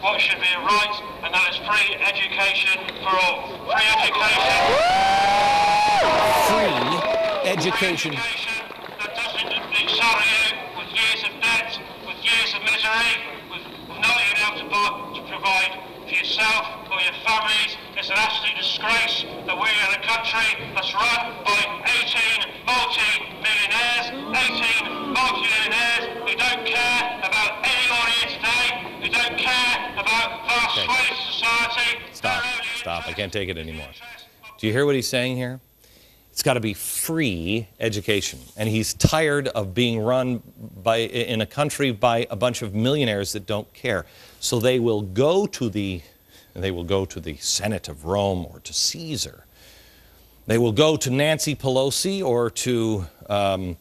what should be a right, and that is free education for all. Free education. Free education. Free education that doesn't saddle you with years of debt, with years of misery, with not being able to provide for yourself or your families. It's an absolute disgrace that we're in a country that's run by 18 multi-millionaires, 18 multi-millionaires who don't care about anyone here today, who don't care about vast swathes of society. Stop. I can't take it anymore. Do you hear what he's saying here? It's got to be free education. And he's tired of being run in a country by a bunch of millionaires that don't care. So they will go to the Senate of Rome or to Caesar. They will go to Nancy Pelosi or to Barack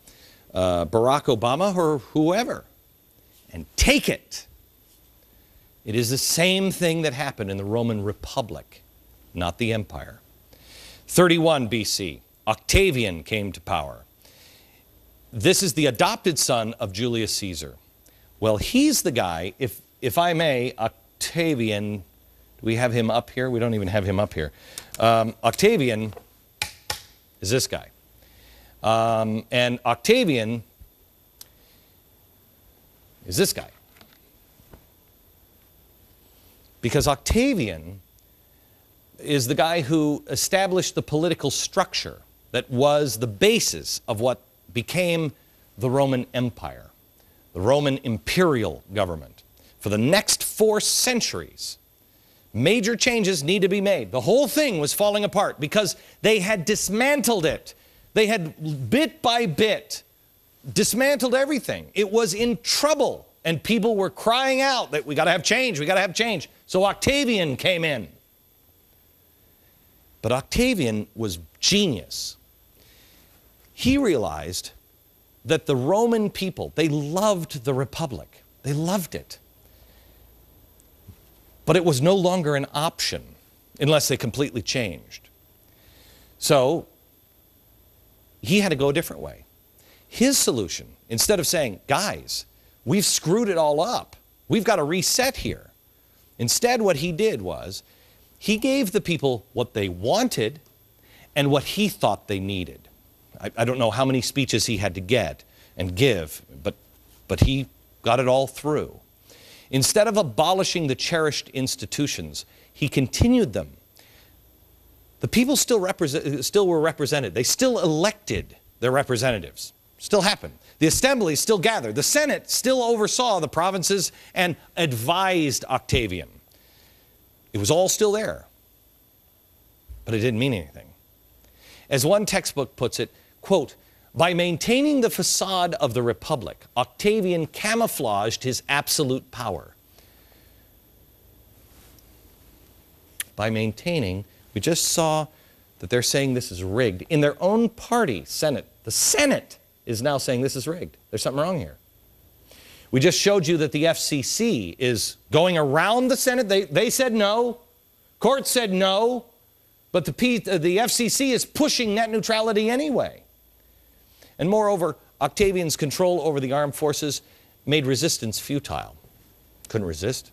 Obama or whoever and take it. It is the same thing that happened in the Roman Republic, not the empire. 31 BC. Octavian came to power. This is the adopted son of Julius Caesar. Well, he's the guy, if I may, Octavian, do we have him up here? We don't even have him up here. Octavian is this guy. And Octavian is this guy. Because Octavian is the guy who established the political structure that was the basis of what became the Roman Empire, the Roman imperial government. For the next 4 centuries, major changes need to be made. The whole thing was falling apart because they had dismantled it. They had, bit by bit, dismantled everything. It was in trouble, and people were crying out that we got to have change, we got to have change. So Octavian came in. But Octavian was genius. He realized that the Roman people, they loved the Republic. They loved it. But it was no longer an option unless they completely changed. So he had to go a different way. His solution, instead of saying, guys, we've screwed it all up, we've got to reset here. Instead, what he did was, he gave the people what they wanted and what he thought they needed. I don't know how many speeches he had to get and give, but he got it all through. Instead of abolishing the cherished institutions, he continued them. The people still were represented. They still elected their representatives. Still happened. The assembly still gathered. The Senate still oversaw the provinces and advised Octavian. It was all still there, but it didn't mean anything. As one textbook puts it, quote, by maintaining the facade of the Republic, Octavian camouflaged his absolute power. By maintaining, we just saw that they're saying this is rigged. In their own party, Senate, the Senate is now saying this is rigged. There's something wrong here. We just showed you that the FCC is going around the Senate. They said no. Court said no. But the FCC is pushing net neutrality anyway. And moreover, Octavian's control over the armed forces made resistance futile. Couldn't resist.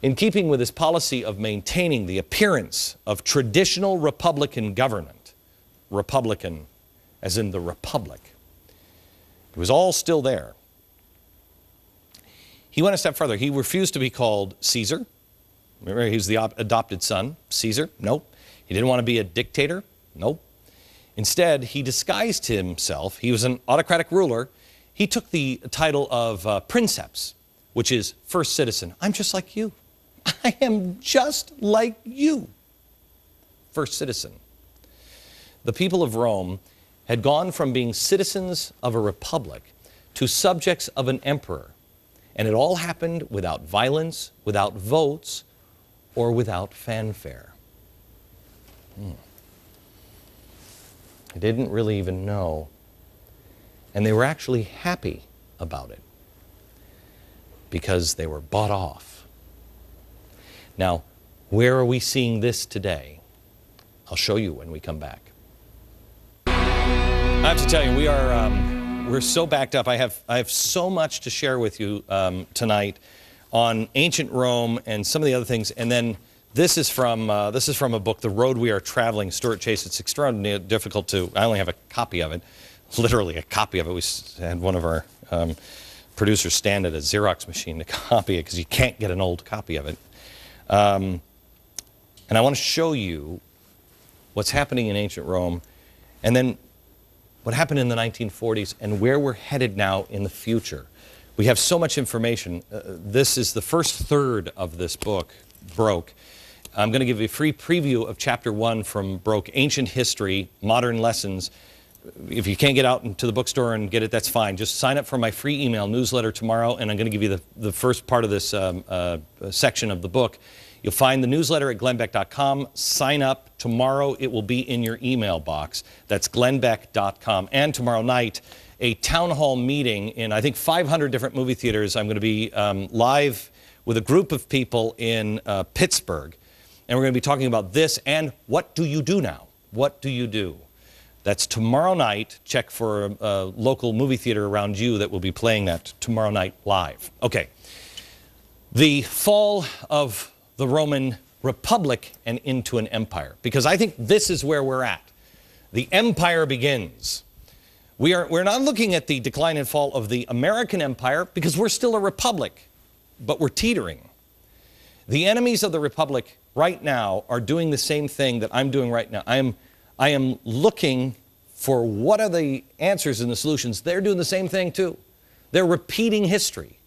In keeping with his policy of maintaining the appearance of traditional Republican government, Republican as in the Republic, it was all still there. He went a step further. He refused to be called Caesar. Remember, he was the adopted son, Caesar. Nope. He didn't want to be a dictator. Nope. Instead, he disguised himself. He was an autocratic ruler. He took the title of princeps, which is first citizen. I'm just like you. I am just like you. First citizen. The people of Rome had gone from being citizens of a republic to subjects of an emperor. And it all happened without violence, without votes, or without fanfare. They didn't really even know. And they were actually happy about it because they were bought off. Now, where are we seeing this today? I'll show you when we come back. I have to tell you, we're so backed up. I have so much to share with you tonight on ancient Rome and some of the other things. And then this is from a book, The Road We Are Traveling, Stuart Chase. It's extraordinarily difficult to, I only have a copy of it, literally a copy of it. We had one of our producers stand at a Xerox machine to copy it because you can't get an old copy of it. And I want to show you what's happening in ancient Rome, and then what happened in the 1940s and where we're headed now in the future. We have so much information. This is the first third of this book, Broke. I'm going to give you a free preview of Chapter 1 from Broke, Ancient History, Modern Lessons. If you can't get out into the bookstore and get it, that's fine. Just sign up for my free email newsletter tomorrow, and I'm going to give you the first part of this section of the book. You'll find the newsletter at glennbeck.com. Sign up tomorrow. It will be in your email box. That's glennbeck.com. And tomorrow night, a town hall meeting in, I think, 500 different movie theaters. I'm going to be live with a group of people in Pittsburgh. And we're going to be talking about this and what do you do now? What do you do? That's tomorrow night. Check for a local movie theater around you that will be playing that tomorrow night live. Okay. The fall of the Roman Republic and into an empire, because I think this is where we're at. The empire begins. We're not looking at the decline and fall of the American empire because we're still a republic, but we're teetering. The enemies of the republic right now are doing the same thing that I'm doing right now. I am looking for what are the answers and the solutions. They're doing the same thing too. They're repeating history.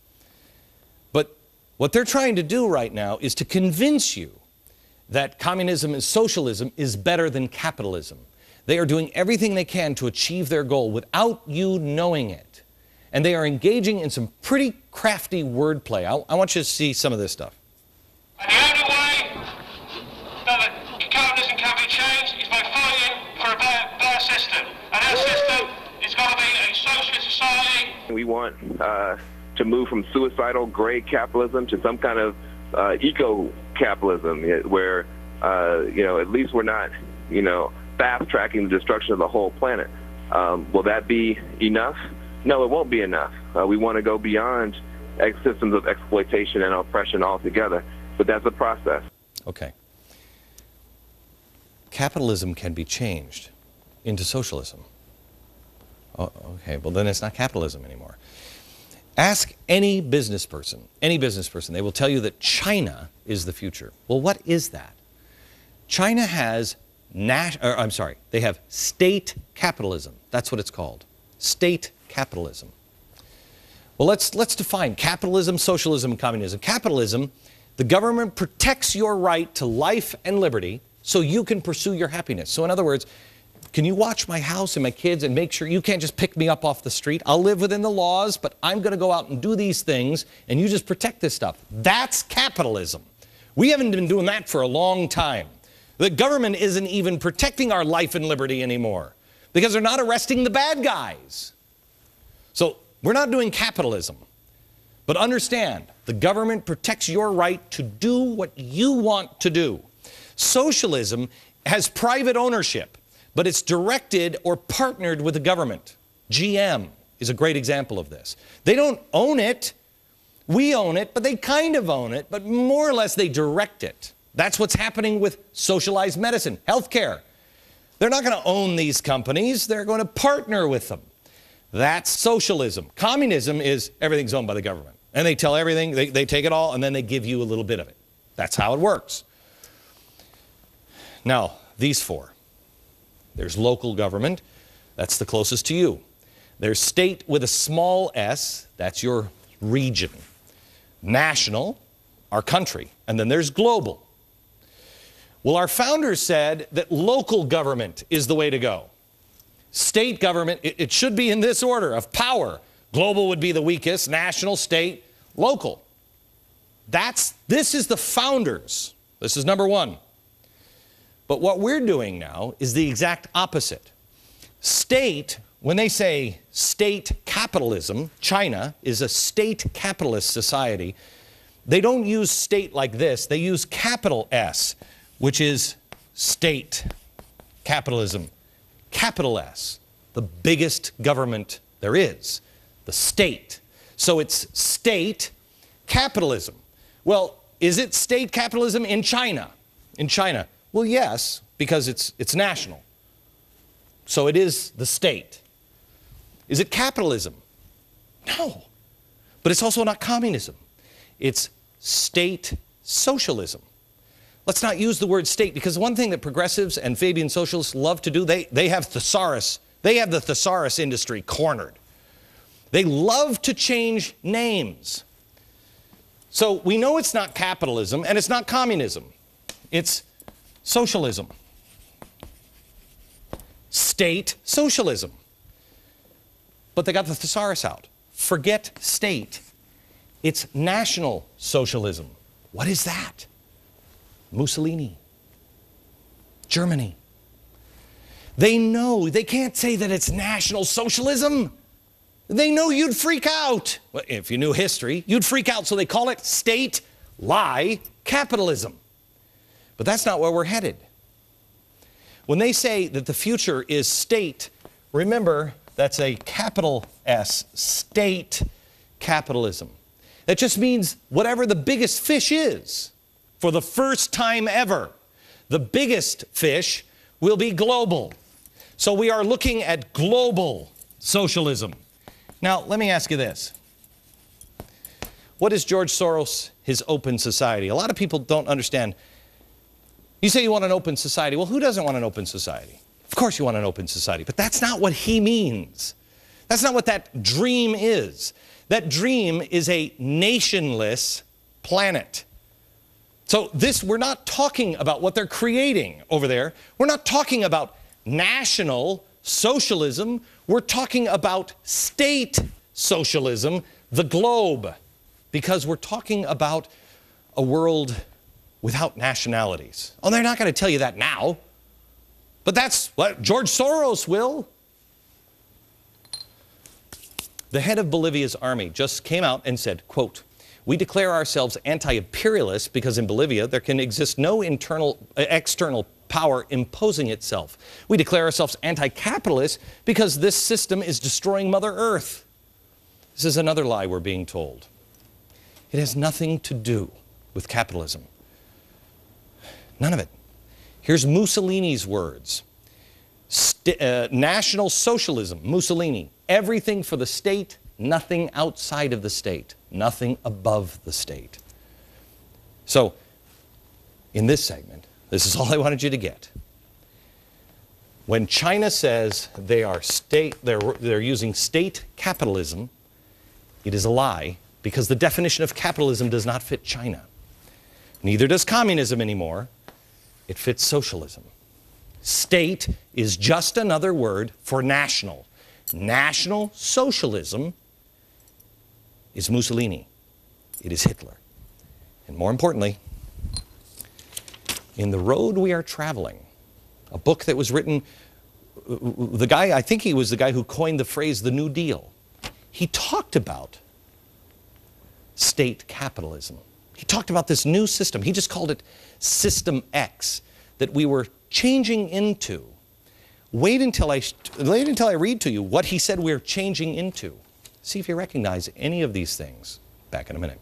But what they're trying to do right now is to convince you that communism and socialism is better than capitalism. They are doing everything they can to achieve their goal without you knowing it. And they are engaging in some pretty crafty wordplay. I want you to see some of this stuff. And the only way that capitalism can be changed is by fighting for a better system. And that system is going to be a socialist society. We want to move from suicidal gray capitalism to some kind of eco-capitalism where, at least we're not, fast-tracking the destruction of the whole planet. Will that be enough? No, it won't be enough. We want to go beyond systems of exploitation and oppression altogether, but that's a process. Okay. Capitalism can be changed into socialism. Oh, okay, well then it's not capitalism anymore. Ask any business person, they will tell you that China is the future. Well, what is that? China has they have state capitalism. That's what it's called. State capitalism. Well, let's define capitalism, socialism, and communism. Capitalism, the government protects your right to life and liberty so you can pursue your happiness. So in other words, can you watch my house and my kids and make sure you can't just pick me up off the street? I'll live within the laws, but I'm going to go out and do these things, and you just protect this stuff. That's capitalism. We haven't been doing that for a long time. The government isn't even protecting our life and liberty anymore because they're not arresting the bad guys. So we're not doing capitalism. But understand, the government protects your right to do what you want to do. Socialism has private ownership, but it's directed or partnered with the government. GM is a great example of this. They don't own it. We own it, but they kind of own it, but more or less they direct it. That's what's happening with socialized medicine, healthcare. They're not going to own these companies. They're going to partner with them. That's socialism. Communism is everything's owned by the government. And they tell everything, they take it all, and then they give you a little bit of it. That's how it works. Now, these four. There's local government. That's the closest to you. There's state with a small s. That's your region. National, our country. And then there's global. Well, our founders said that local government is the way to go. State government, it should be in this order of power. Global would be the weakest, national, state, local. This is the founders. This is number one. But what we're doing now is the exact opposite. State, when they say state capitalism, China is a state capitalist society. They don't use state like this. They use capital S, which is state capitalism. Capital S, the biggest government there is, the state. So it's state capitalism. Well, is it state capitalism in China? In China? Well, yes, because it's national. So it is the state. Is it capitalism? No. But it's also not communism. It's state socialism. Let's not use the word state, because one thing that progressives and Fabian socialists love to do, they have thesaurus. They have the thesaurus industry cornered. They love to change names. So we know it's not capitalism and it's not communism. It's socialism. State socialism. But they got the thesaurus out. Forget state. It's national socialism. What is that? Mussolini. Germany. They know they can't say that it's national socialism. They know you'd freak out. Well, if you knew history, you'd freak out, so they call it state lie capitalism. But that's not where we're headed. When they say that the future is state, remember, that's a capital S, state capitalism. That just means whatever the biggest fish is, for the first time ever, the biggest fish will be global. So we are looking at global socialism. Now, let me ask you this. What is George Soros, his open society? A lot of people don't understand. You say you want an open society. Well, who doesn't want an open society? Of course you want an open society, but that's not what he means. That's not what that dream is. That dream is a nationless planet. So we're not talking about what they're creating over there. We're not talking about national socialism. We're talking about state socialism, the globe, because we're talking about a world without nationalities. Oh, they're not going to tell you that now, but that's what George Soros will. The head of Bolivia's army just came out and said, quote, "We declare ourselves anti-imperialist because in Bolivia there can exist no external power imposing itself. We declare ourselves anti-capitalist because this system is destroying Mother Earth." This is another lie we're being told. It has nothing to do with capitalism. None of it. Here's Mussolini's words. National socialism, Mussolini. Everything for the state, nothing outside of the state, nothing above the state. So, in this segment, this is all I wanted you to get. When China says they're using state capitalism, it is a lie, because the definition of capitalism does not fit China. Neither does communism anymore. It fits socialism. State is just another word for national. National socialism is Mussolini. It is Hitler. And more importantly, in The Road We Are Traveling, a book that was written, the guy, I think he was the guy who coined the phrase the New Deal. He talked about state capitalism. He talked about this new system. He just called it System X, that we were changing into. Wait until I read to you what he said we're changing into. See if you recognize any of these things. Back in a minute.